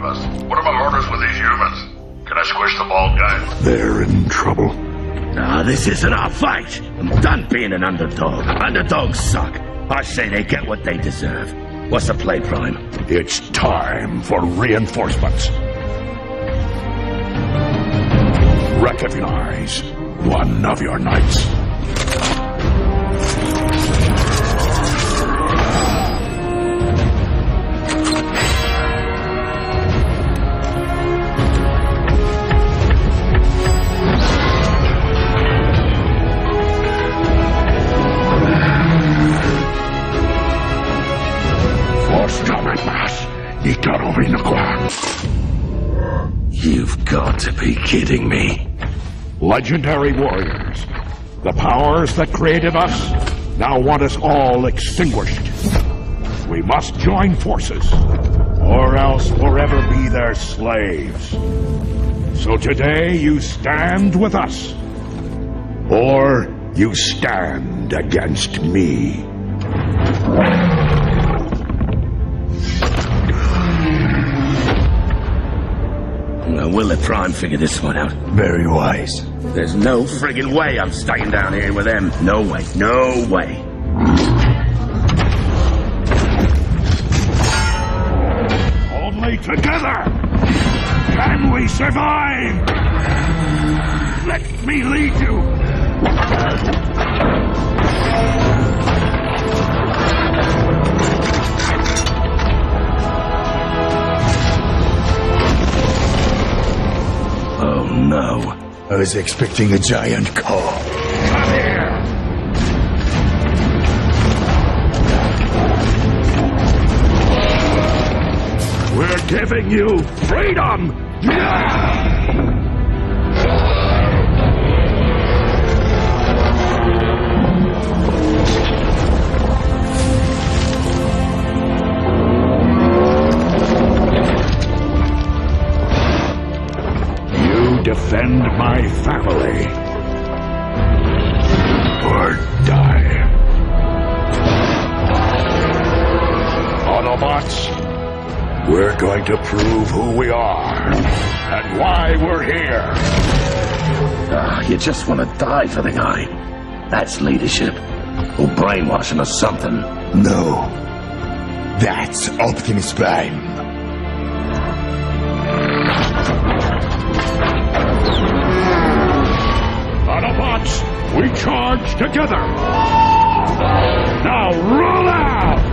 of us. What are my orders with these humans? Can I squish the bald guy? They're in trouble. No, this isn't our fight. I'm done being an underdog. Underdogs suck. I say they get what they deserve. What's the play, Prime? It's time for reinforcements. Recognize one of your knights. You've got to be kidding me. Legendary warriors, the powers that created us now want us all extinguished. We must join forces, or else forever be their slaves. So today you stand with us, or you stand against me. We'll let Prime figure this one out. Very wise. There's no friggin' way I'm staying down here with them. No way. No way. Only together can we survive. Let me lead you. Oh, no. I was expecting a giant call. Come here! We're giving you freedom! Defend my family, or die. Autobots, we're going to prove who we are and why we're here. You just want to die for the guy. That's leadership. Or brainwashing or something. No. That's Optimus Prime. Autobots, we charge together! Now roll out!